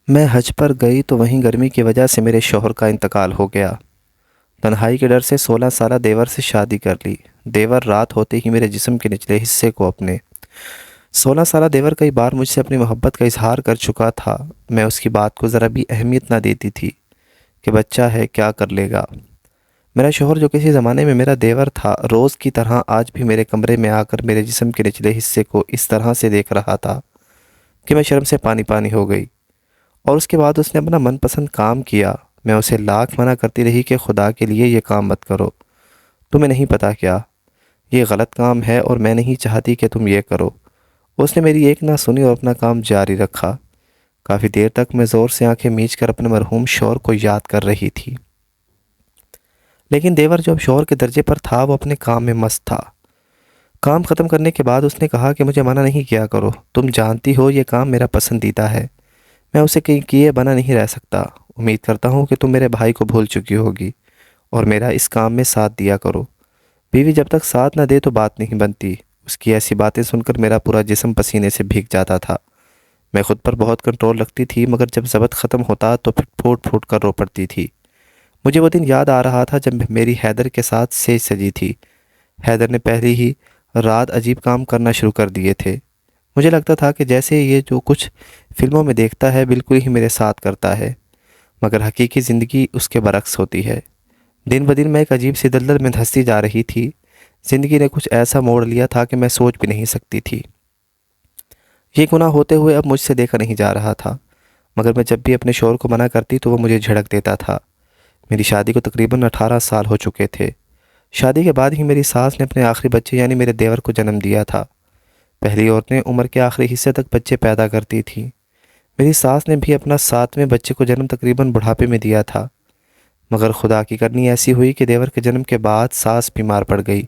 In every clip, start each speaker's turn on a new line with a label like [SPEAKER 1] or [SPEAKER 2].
[SPEAKER 1] میں حج پر گئی تو وہیں گرمی کی وجہ سے میرے شوہر کا انتقال ہو گیا۔ تنہائی کے ڈر سے 16 سالہ دیور سے شادی کر لی۔ دیور رات ہوتے ہی میرے جسم کے نچلے حصے کو اپنے 16 سالہ دیور کئی بار مجھ سے اپنی محبت کا اظہار کر چکا تھا۔ میں اس کی بات کو ذرا بھی اہمیت نہ دیتی تھی کہ بچہ ہے، کیا کر لے گا۔ میرا شوہر جو کسی زمانے میں میرا دیور تھا، روز کی طرح آج بھی میرے کمرے میں آ کر میرے جسم کے نچلے حصے کو اس طرح سے دیکھ رہا تھا کہ میں شرم سے پانی پانی ہو گئی۔ اور اس کے بعد اس نے اپنا من پسند کام کیا۔ میں اسے لاکھ منع کرتی رہی کہ خدا کے لیے یہ کام مت کرو، تمہیں نہیں پتا کیا یہ غلط کام ہے اور میں نہیں چاہتی کہ تم یہ کرو۔ اس نے میری ایک نہ سنی اور اپنا کام جاری رکھا۔ کافی دیر تک میں زور سے آنکھیں میچ کر اپنے مرحوم شوہر کو یاد کر رہی تھی، لیکن دیور جو اب شوہر کے درجے پر تھا وہ اپنے کام میں مست تھا۔ کام ختم کرنے کے بعد اس نے کہا کہ مجھے منع نہیں کیا کرو، تم جانتی ہو یہ کام میرا پسندیدہ ہے، میں اسے کہیں کیے بنا نہیں رہ سکتا۔ امید کرتا ہوں کہ تم میرے بھائی کو بھول چکی ہوگی اور میرا اس کام میں ساتھ دیا کرو۔ بیوی جب تک ساتھ نہ دے تو بات نہیں بنتی۔ اس کی ایسی باتیں سن کر میرا پورا جسم پسینے سے بھیگ جاتا تھا۔ میں خود پر بہت کنٹرول رکھتی تھی، مگر جب ضبط ختم ہوتا تو پھر پھوٹ پھوٹ کر رو پڑتی تھی۔ مجھے وہ دن یاد آ رہا تھا جب میری حیدر کے ساتھ سیج سجی تھی۔ حیدر نے پہلی ہی رات عجیب کام کرنا شروع کر دیے تھے۔ مجھے لگتا تھا کہ جیسے یہ جو کچھ فلموں میں دیکھتا ہے بالکل ہی میرے ساتھ کرتا ہے، مگر حقیقی زندگی اس کے برعکس ہوتی ہے۔ دن بدن میں ایک عجیب سی دلدل میں دھنستی جا رہی تھی۔ زندگی نے کچھ ایسا موڑ لیا تھا کہ میں سوچ بھی نہیں سکتی تھی۔ یہ گناہ ہوتے ہوئے اب مجھ سے دیکھا نہیں جا رہا تھا، مگر میں جب بھی اپنے شوہر کو منع کرتی تو وہ مجھے جھڑک دیتا تھا۔ میری شادی کو تقریباً 18 سال ہو چکے تھے۔ شادی کے بعد ہی میری ساس نے اپنے آخری بچے یعنی میرے دیور کو جنم دیا تھا۔ پہلی عورتیں عمر کے آخری حصے تک بچے پیدا کرتی تھیں۔ میری ساس نے بھی اپنا 7ویں بچے کو جنم تقریباً بڑھاپے میں دیا تھا، مگر خدا کی کرنی ایسی ہوئی کہ دیور کے جنم کے بعد ساس بیمار پڑ گئی۔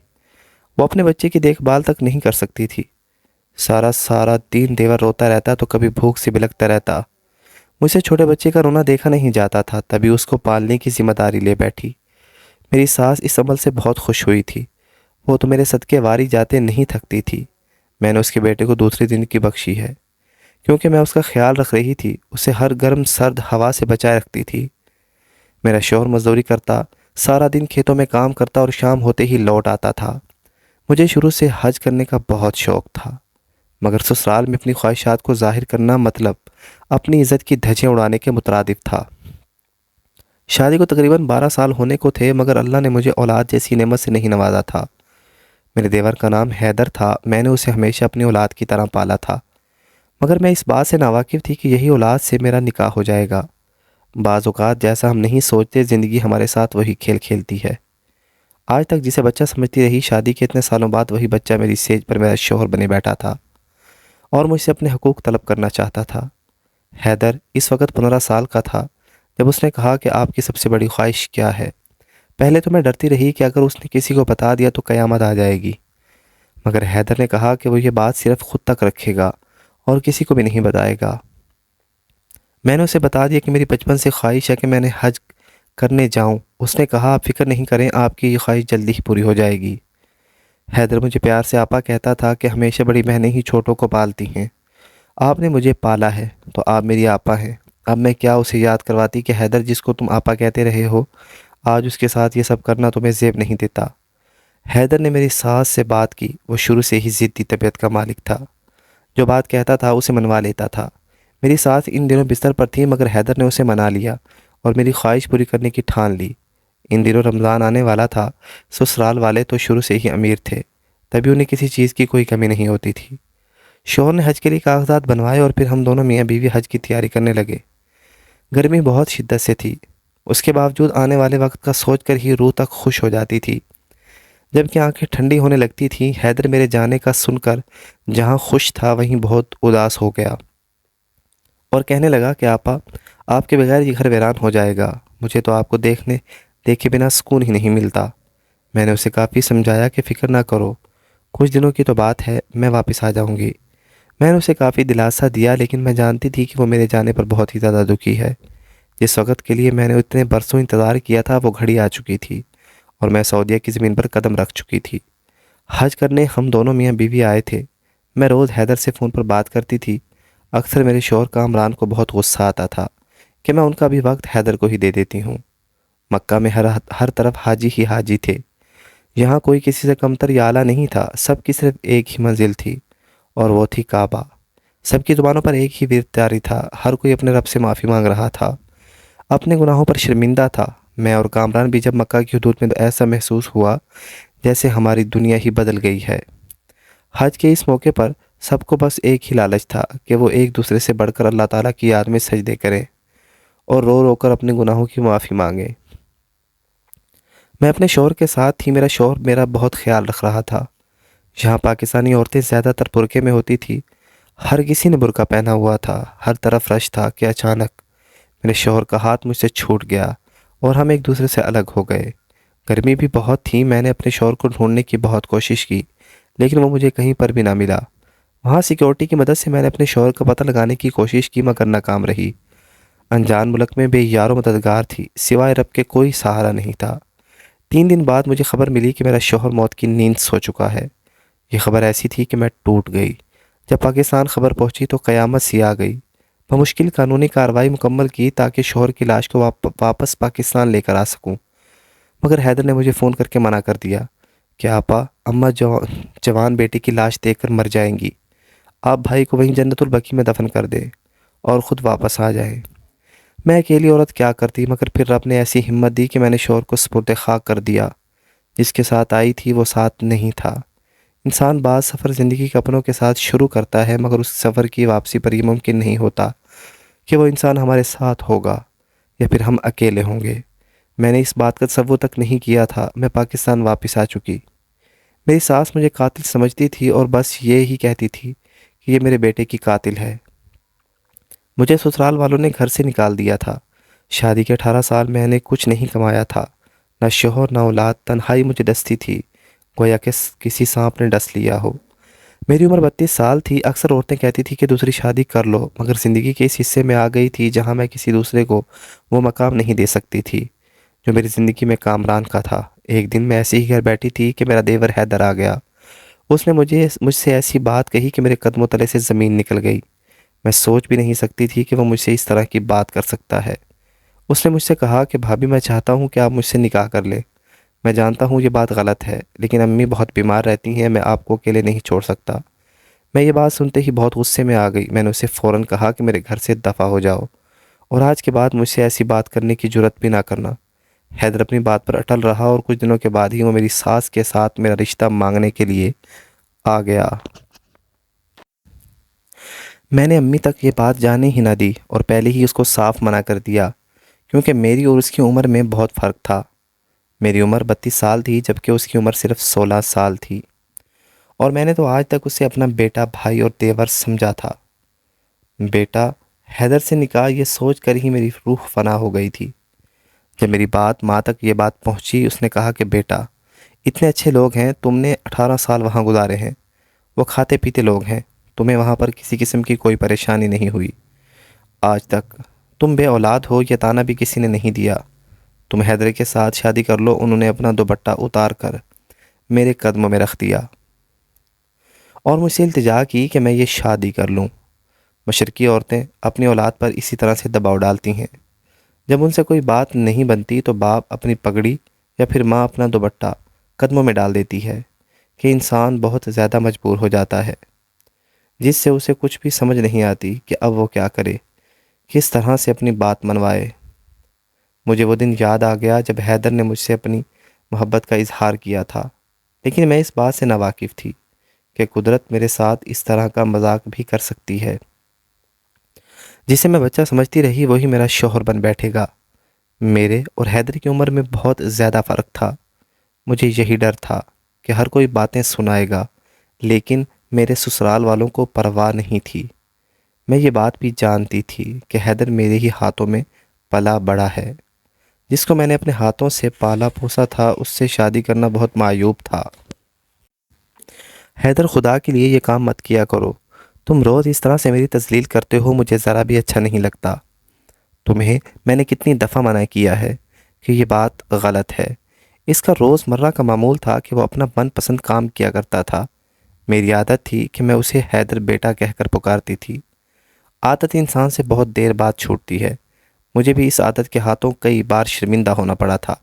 [SPEAKER 1] وہ اپنے بچے کی دیکھ بھال تک نہیں کر سکتی تھی۔ سارا دن دیور روتا رہتا تو کبھی بھوک سے بلکتا رہتا۔ مجھ سے چھوٹے بچے کا رونا دیکھا نہیں جاتا تھا، تبھی اس کو پالنے کی ذمہ داری لے بیٹھی۔ میری ساس اس عمل سے بہت خوش ہوئی تھی۔ وہ تو میرے صدقے واری جاتے نہیں تھکتی تھی۔ میں نے اس کے بیٹے کو دوسری زندگی بخشی ہے، کیونکہ میں اس کا خیال رکھ رہی تھی، اسے ہر گرم سرد ہوا سے بچائے رکھتی تھی۔ میرا شوہر مزدوری کرتا، سارا دن کھیتوں میں کام کرتا اور شام ہوتے ہی لوٹ آتا تھا۔ مجھے شروع سے حج کرنے کا بہت شوق تھا، مگر سسرال میں اپنی خواہشات کو ظاہر کرنا مطلب اپنی عزت کی دھجیں اڑانے کے مترادف تھا۔ شادی کو تقریباً 12 سال ہونے کو تھے، مگر اللہ نے مجھے اولاد جیسی نعمت سے نہیں نوازا تھا۔ میرے دیور کا نام حیدر تھا۔ میں نے اسے ہمیشہ اپنی اولاد کی طرح پالا تھا، مگر میں اس بات سے ناواقف تھی کہ یہی اولاد سے میرا نکاح ہو جائے گا۔ بعض اوقات جیسا ہم نہیں سوچتے، زندگی ہمارے ساتھ وہی کھیل کھیلتی ہے۔ آج تک جسے بچہ سمجھتی رہی، شادی کے اتنے سالوں بعد وہی بچہ میری سیج پر میرا شوہر بنے بیٹھا تھا اور مجھ سے اپنے حقوق طلب کرنا چاہتا تھا۔ حیدر اس وقت 15 سال کا تھا جب اس نے کہا کہ آپ کی سب سے بڑی خواہش کیا ہے۔ پہلے تو میں ڈرتی رہی کہ اگر اس نے کسی کو بتا دیا تو قیامت آ جائے گی، مگر حیدر نے کہا کہ وہ یہ بات صرف خود تک رکھے گا اور کسی کو بھی نہیں بتائے گا۔ میں نے اسے بتا دیا کہ میری بچپن سے خواہش ہے کہ میں نے حج کرنے جاؤں۔ اس نے کہا آپ فکر نہیں کریں، آپ کی یہ خواہش جلدی ہی پوری ہو جائے گی۔ حیدر مجھے پیار سے آپا کہتا تھا کہ ہمیشہ بڑی بہنیں ہی چھوٹوں کو پالتی ہیں، آپ نے مجھے پالا ہے تو آپ میری آپا ہیں۔ اب میں کیا اسے یاد کرواتی کہ حیدر جس کو تم آپا کہتے رہے ہو، آج اس کے ساتھ یہ سب کرنا تمہیں زیب نہیں دیتا۔ حیدر نے میری ساس سے بات کی۔ وہ شروع سے ہی ضدی طبیعت کا مالک تھا، جو بات کہتا تھا اسے منوا لیتا تھا۔ میری ساس ان دنوں بستر پر تھی، مگر حیدر نے اسے منا لیا اور میری خواہش پوری کرنے کی ٹھان لی۔ ان دنوں رمضان آنے والا تھا۔ سسرال والے تو شروع سے ہی امیر تھے، تبھی انہیں کسی چیز کی کوئی کمی نہیں ہوتی تھی۔ شوہر نے حج کے لیے کاغذات بنوائے اور پھر ہم دونوں میاں بیوی حج کی تیاری کرنے لگے۔ گرمی بہت شدت سے تھی، اس کے باوجود آنے والے وقت کا سوچ کر ہی روح تک خوش ہو جاتی تھی۔ جب کہ آنکھیں ٹھنڈی ہونے لگتی تھیں، حیدر میرے جانے کا سن کر جہاں خوش تھا وہیں بہت اداس ہو گیا اور کہنے لگا کہ آپا، آپ کے بغیر یہ گھر ویران ہو جائے گا، مجھے تو آپ کو دیکھے بنا سکون ہی نہیں ملتا۔ میں نے اسے کافی سمجھایا کہ فکر نہ کرو، کچھ دنوں کی تو بات ہے، میں واپس آ جاؤں گی۔ میں نے اسے کافی دلاسا دیا، لیکن میں جانتی تھی کہ وہ میرے جانے پر بہت ہی زیادہ دکھی ہے۔ جس وقت کے لیے میں نے اتنے برسوں انتظار کیا تھا وہ گھڑی آ چکی تھی اور میں سعودیہ کی زمین پر قدم رکھ چکی تھی۔ حج کرنے ہم دونوں میاں بیوی آئے تھے۔ میں روز حیدر سے فون پر بات کرتی تھی۔ اکثر میرے شوہر کامران کو بہت غصہ آتا تھا کہ میں ان کا بھی وقت حیدر کو ہی دے دیتی ہوں۔ مکہ میں ہر طرف حاجی ہی حاجی تھے، یہاں کوئی کسی سے کمتر یا اعلیٰ نہیں تھا، سب کی صرف ایک ہی منزل تھی اور وہ تھی کعبہ۔ سب کی زبانوں پر ایک ہی ورد جاری تھا، ہر کوئی اپنے رب سے معافی مانگ رہا تھا، اپنے گناہوں پر شرمندہ تھا۔ میں اور کامران بھی جب مکہ کی حدود میں ایسا محسوس ہوا جیسے ہماری دنیا ہی بدل گئی ہے۔ حج کے اس موقع پر سب کو بس ایک ہی لالچ تھا کہ وہ ایک دوسرے سے بڑھ کر اللہ تعالیٰ کی یاد میں سجدے کریں اور رو رو کر اپنے گناہوں کی معافی مانگیں۔ میں اپنے شوہر کے ساتھ تھی، میرا شوہر میرا بہت خیال رکھ رہا تھا۔ جہاں پاکستانی عورتیں زیادہ تر برقعے میں ہوتی تھی، ہر کسی نے برقع پہنا ہوا تھا، ہر طرف رش تھا کہ اچانک میرے شوہر کا ہاتھ مجھ سے چھوٹ گیا اور ہم ایک دوسرے سے الگ ہو گئے۔ گرمی بھی بہت تھی، میں نے اپنے شوہر کو ڈھونڈنے کی بہت کوشش کی لیکن وہ مجھے کہیں پر بھی نہ ملا۔ وہاں سیکیورٹی کی مدد سے میں نے اپنے شوہر کا پتہ لگانے کی کوشش کی مگر ناکام رہی۔ انجان ملک میں بے یار و مددگار تھی، سوائے رب کے کوئی سہارا نہیں تھا۔ 3 دن بعد مجھے خبر ملی کہ میرا شوہر موت کی نیند سو چکا ہے۔ یہ خبر ایسی تھی کہ میں ٹوٹ گئی۔ جب پاکستان خبر پہنچی تو قیامت سی آ گئی۔ بمشکل قانونی کارروائی مکمل کی تاکہ شوہر کی لاش کو واپس پاکستان لے کر آ سکوں، مگر حیدر نے مجھے فون کر کے منع کر دیا کہ آپا، اماں جوان بیٹے کی لاش دیکھ کر مر جائیں گی، آپ بھائی کو وہیں جنت البقیع میں دفن کر دیں اور خود واپس آ جائیں۔ میں اکیلی عورت کیا کرتی، مگر پھر رب نے ایسی ہمت دی کہ میں نے شوہر کو سپرد خاک کر دیا۔ جس کے ساتھ آئی تھی وہ ساتھ نہیں تھا۔ انسان بعض سفر زندگی کے اپنوں کے ساتھ شروع کرتا ہے مگر اس سفر کی واپسی پر یہ ممکن نہیں ہوتا کہ وہ انسان ہمارے ساتھ ہوگا یا پھر ہم اکیلے ہوں گے۔ میں نے اس بات کا تصور تک نہیں کیا تھا۔ میں پاکستان واپس آ چکی۔ میری ساس مجھے قاتل سمجھتی تھی اور بس یہ ہی کہتی تھی کہ یہ میرے بیٹے کی قاتل ہے۔ مجھے سسرال والوں نے گھر سے نکال دیا تھا۔ شادی کے 18 سال میں نے کچھ نہیں کمایا تھا، نہ شوہر نہ اولاد، تنہائی مجھے ڈستی تھی، گویا کہ کسی سانپ نے ڈس لیا ہو۔ میری عمر 32 سال تھی۔ اکثر عورتیں کہتی تھی کہ دوسری شادی کر لو، مگر زندگی کے اس حصے میں آ گئی تھی جہاں میں کسی دوسرے کو وہ مقام نہیں دے سکتی تھی جو میری زندگی میں کامران کا تھا۔ ایک دن میں ایسے ہی گھر بیٹھی تھی کہ میرا دیور حیدر آ گیا۔ اس نے مجھ سے ایسی بات کہی کہ میرے قدموں تلے سے زمین نکل گئی۔ میں سوچ بھی نہیں سکتی تھی کہ وہ مجھ سے اس طرح کی بات کر سکتا ہے۔ اس نے مجھ سے کہا کہ بھابھی، میں چاہتا ہوں کہ آپ مجھ سے نکاح کر لیں۔ میں جانتا ہوں یہ بات غلط ہے لیکن امی بہت بیمار رہتی ہیں، میں آپ کو اکیلے نہیں چھوڑ سکتا۔ میں یہ بات سنتے ہی بہت غصے میں آ گئی۔ میں نے اسے فوراً کہا کہ میرے گھر سے دفع ہو جاؤ اور آج کے بعد مجھ سے ایسی بات کرنے کی جرات بھی نہ کرنا۔ حیدر اپنی بات پر اٹل رہا اور کچھ دنوں کے بعد ہی وہ میری ساس کے ساتھ میرا رشتہ مانگنے کے لیے آ گیا۔ میں نے امی تک یہ بات جانے ہی نہ دی اور پہلے ہی اس کو صاف منع کر دیا کیونکہ میری اور اس کی عمر میں بہت فرق تھا۔ میری عمر 32 سال تھی جبکہ اس کی عمر صرف 16 سال تھی اور میں نے تو آج تک اسے اپنا بیٹا، بھائی اور دیور سمجھا تھا۔ بیٹا، حیدر سے نکاح، یہ سوچ کر ہی میری روح فنا ہو گئی تھی۔ جب میری ماں تک یہ بات پہنچی، اس نے کہا کہ بیٹا، اتنے اچھے لوگ ہیں، تم نے 18 سال وہاں گزارے ہیں، وہ کھاتے پیتے لوگ ہیں، تمہیں وہاں پر کسی قسم کی کوئی پریشانی نہیں ہوئی آج تک۔ تم بے اولاد ہو، یہ تانا بھی کسی نے نہیں دیا۔ تم حیدر کے ساتھ شادی کر لو۔ انہوں نے اپنا دوپٹہ اتار کر میرے قدموں میں رکھ دیا اور مجھ سے التجا کی کہ میں یہ شادی کر لوں۔ مشرقی عورتیں اپنی اولاد پر اسی طرح سے دباؤ ڈالتی ہیں۔ جب ان سے کوئی بات نہیں بنتی تو باپ اپنی پگڑی یا پھر ماں اپنا دوپٹہ قدموں میں ڈال دیتی ہے کہ انسان بہت زیادہ مجبور ہو جاتا ہے، جس سے اسے کچھ بھی سمجھ نہیں آتی کہ اب وہ کیا کرے، کس طرح سے اپنی بات منوائے۔ مجھے وہ دن یاد آ گیا جب حیدر نے مجھ سے اپنی محبت کا اظہار کیا تھا، لیکن میں اس بات سے ناواقف تھی کہ قدرت میرے ساتھ اس طرح کا مذاق بھی کر سکتی ہے۔ جسے میں بچہ سمجھتی رہی وہی میرا شوہر بن بیٹھے گا۔ میرے اور حیدر کی عمر میں بہت زیادہ فرق تھا۔ مجھے یہی ڈر تھا کہ ہر کوئی باتیں سنائے گا، لیکن میرے سسرال والوں کو پرواہ نہیں تھی۔ میں یہ بات بھی جانتی تھی کہ حیدر میرے ہی ہاتھوں میں پلا بڑا ہے۔ جس کو میں نے اپنے ہاتھوں سے پالا پوسا تھا، اس سے شادی کرنا بہت معیوب تھا۔ حیدر، خدا کے لیے یہ کام مت کیا کرو۔ تم روز اس طرح سے میری تذلیل کرتے ہو، مجھے ذرا بھی اچھا نہیں لگتا۔ تمہیں میں نے کتنی دفعہ منع کیا ہے کہ یہ بات غلط ہے۔ اس کا روز مرہ کا معمول تھا کہ وہ اپنا من پسند کام کیا کرتا تھا۔ میری عادت تھی کہ میں اسے حیدر بیٹا کہہ کر پکارتی تھی۔ عادت انسان سے بہت دیر بعد چھوٹتی ہے۔ مجھے بھی اس عادت کے ہاتھوں کئی بار شرمندہ ہونا پڑا تھا۔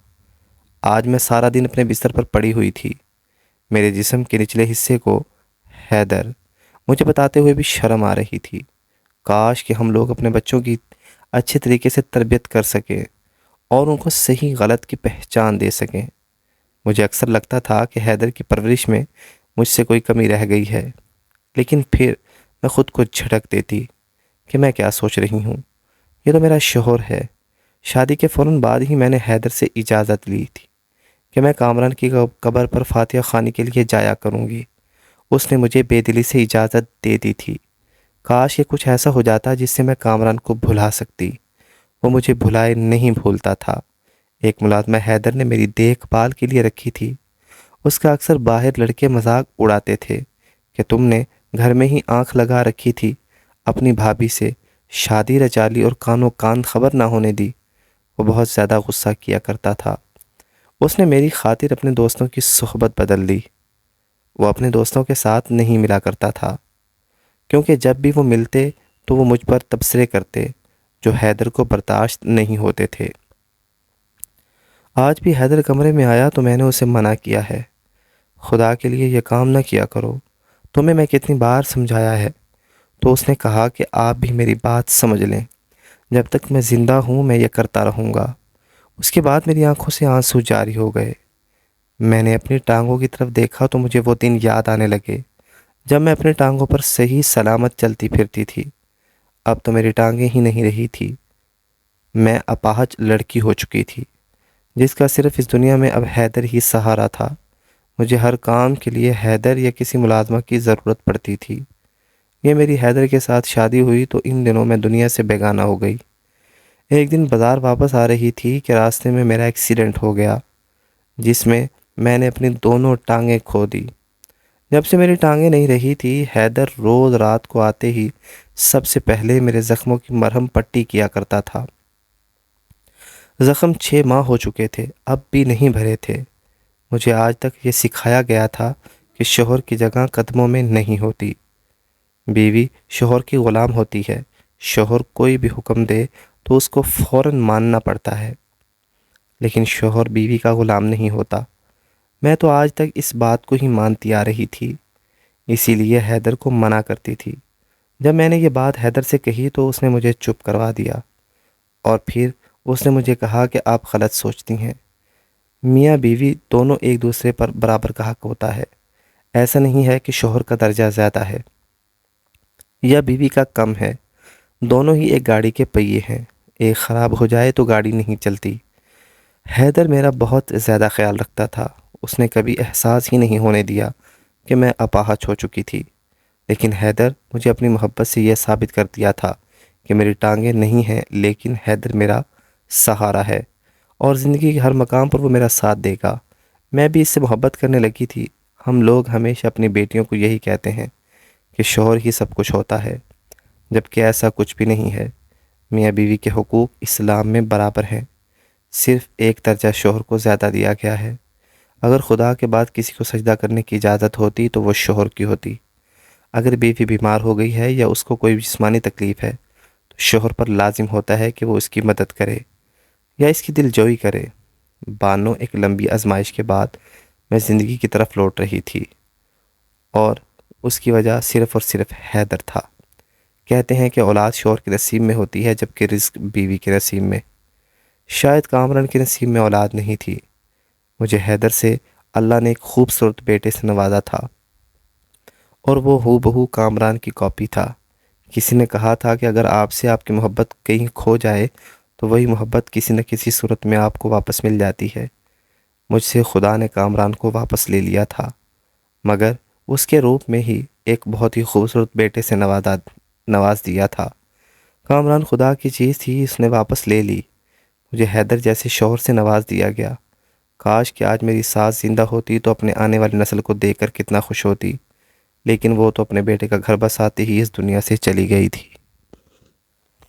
[SPEAKER 1] آج میں سارا دن اپنے بستر پر پڑی ہوئی تھی۔ میرے جسم کے نچلے حصے کو حیدر مجھے بتاتے ہوئے بھی شرم آ رہی تھی۔ کاش کہ ہم لوگ اپنے بچوں کی اچھے طریقے سے تربیت کر سکیں اور ان کو صحیح غلط کی پہچان دے سکیں۔ مجھے اکثر لگتا تھا کہ حیدر کی پرورش میں مجھ سے کوئی کمی رہ گئی ہے، لیکن پھر میں خود کو جھٹک دیتی کہ میں کیا سوچ رہی ہوں، یہ تو میرا شوہر ہے۔ شادی کے فوراً بعد ہی میں نے حیدر سے اجازت لی تھی کہ میں کامران کی قبر پر فاتحہ خوانی کے لیے جایا کروں گی۔ اس نے مجھے بے دلی سے اجازت دے دی تھی۔ کاش یہ کچھ ایسا ہو جاتا جس سے میں کامران کو بھلا سکتی۔ وہ مجھے بھلائے نہیں بھولتا تھا۔ ایک ملازمہ حیدر نے میری دیکھ بھال کے لیے رکھی تھی۔ اس کا اکثر باہر لڑکے مذاق اڑاتے تھے کہ تم نے گھر میں ہی آنکھ لگا رکھی تھی، اپنی بھابھی سے شادی رچا لی اور کانوں کان خبر نہ ہونے دی۔ وہ بہت زیادہ غصہ کیا کرتا تھا۔ اس نے میری خاطر اپنے دوستوں کی صحبت بدل دی۔ وہ اپنے دوستوں کے ساتھ نہیں ملا کرتا تھا، کیونکہ جب بھی وہ ملتے تو وہ مجھ پر تبصرے کرتے جو حیدر کو برداشت نہیں ہوتے تھے۔ آج بھی حیدر کمرے میں آیا تو میں نے اسے منع کیا ہے، خدا کے لیے یہ کام نہ کیا کرو، تمہیں میں کتنی بار سمجھایا ہے۔ تو اس نے کہا کہ آپ بھی میری بات سمجھ لیں، جب تک میں زندہ ہوں میں یہ کرتا رہوں گا۔ اس کے بعد میری آنکھوں سے آنسو جاری ہو گئے۔ میں نے اپنی ٹانگوں کی طرف دیکھا تو مجھے وہ دن یاد آنے لگے جب میں اپنی ٹانگوں پر صحیح سلامت چلتی پھرتی تھی۔ اب تو میری ٹانگیں ہی نہیں رہی تھی۔ میں اپاہج لڑکی ہو چکی تھی، جس کا صرف اس دنیا میں اب حیدر ہی سہارا تھا۔ مجھے ہر کام کے لیے حیدر یا کسی ملازمہ کی ضرورت پڑتی تھی۔ یہ میری حیدر کے ساتھ شادی ہوئی تو ان دنوں میں دنیا سے بیگانہ ہو گئی۔ ایک دن بازار واپس آ رہی تھی کہ راستے میں میرا ایکسیڈنٹ ہو گیا، جس میں نے اپنی دونوں ٹانگیں کھو دی۔ جب سے میری ٹانگیں نہیں رہی تھی، حیدر روز رات کو آتے ہی سب سے پہلے میرے زخموں کی مرہم پٹی کیا کرتا تھا۔ زخم 6 ماہ ہو چکے تھے، اب بھی نہیں بھرے تھے۔ مجھے آج تک یہ سکھایا گیا تھا کہ شوہر کی جگہ قدموں میں نہیں ہوتی۔ بیوی شوہر کی غلام ہوتی ہے۔ شوہر کوئی بھی حکم دے تو اس کو فوراً ماننا پڑتا ہے، لیکن شوہر بیوی کا غلام نہیں ہوتا۔ میں تو آج تک اس بات کو ہی مانتی آ رہی تھی، اسی لیے حیدر کو منع کرتی تھی۔ جب میں نے یہ بات حیدر سے کہی تو اس نے مجھے چپ کروا دیا، اور پھر اس نے مجھے کہا کہ آپ غلط سوچتی ہیں۔ میاں بیوی دونوں ایک دوسرے پر برابر کا حق ہوتا ہے۔ ایسا نہیں ہے کہ شوہر کا درجہ زیادہ ہے یا بیوی کا کم ہے۔ دونوں ہی ایک گاڑی کے پہیے ہیں، ایک خراب ہو جائے تو گاڑی نہیں چلتی۔ حیدر میرا بہت زیادہ خیال رکھتا تھا۔ اس نے کبھی احساس ہی نہیں ہونے دیا کہ میں اپاہج ہو چکی تھی، لیکن حیدر مجھے اپنی محبت سے یہ ثابت کر دیا تھا کہ میری ٹانگیں نہیں ہیں، لیکن حیدر میرا سہارا ہے اور زندگی کے ہر مقام پر وہ میرا ساتھ دے گا۔ میں بھی اس سے محبت کرنے لگی تھی۔ ہم لوگ ہمیشہ اپنی بیٹیوں کو یہی کہتے ہیں کہ شوہر ہی سب کچھ ہوتا ہے، جبکہ ایسا کچھ بھی نہیں ہے۔ میاں بیوی کے حقوق اسلام میں برابر ہیں، صرف ایک درجہ شوہر کو زیادہ دیا گیا ہے۔ اگر خدا کے بعد کسی کو سجدہ کرنے کی اجازت ہوتی تو وہ شوہر کی ہوتی۔ اگر بیوی بیمار ہو گئی ہے یا اس کو کوئی جسمانی تکلیف ہے تو شوہر پر لازم ہوتا ہے کہ وہ اس کی مدد کرے یا اس کی دل جوئی کرے۔ بانو ایک لمبی آزمائش کے بعد میں زندگی کی طرف لوٹ رہی تھی، اور اس کی وجہ صرف اور صرف حیدر تھا۔ کہتے ہیں کہ اولاد شوہر کے نصیب میں ہوتی ہے جبکہ رزق بیوی کے نصیب میں۔ شاید کامران کے نصیب میں اولاد نہیں تھی۔ مجھے حیدر سے اللہ نے ایک خوبصورت بیٹے سے نوازا تھا، اور وہ ہو بہو کامران کی کاپی تھا۔ کسی نے کہا تھا کہ اگر آپ سے آپ کی محبت کہیں کھو جائے تو وہی محبت کسی نہ کسی صورت میں آپ کو واپس مل جاتی ہے۔ مجھ سے خدا نے کامران کو واپس لے لیا تھا، مگر اس کے روپ میں ہی ایک بہت ہی خوبصورت بیٹے سے نواز دیا تھا۔ کامران خدا کی چیز تھی، اس نے واپس لے لی۔ مجھے حیدر جیسے شوہر سے نواز دیا گیا۔ کاش کہ آج میری ساس زندہ ہوتی تو اپنے آنے والی نسل کو دیکھ کر کتنا خوش ہوتی، لیکن وہ تو اپنے بیٹے کا گھر بساتے ہی اس دنیا سے چلی گئی تھی۔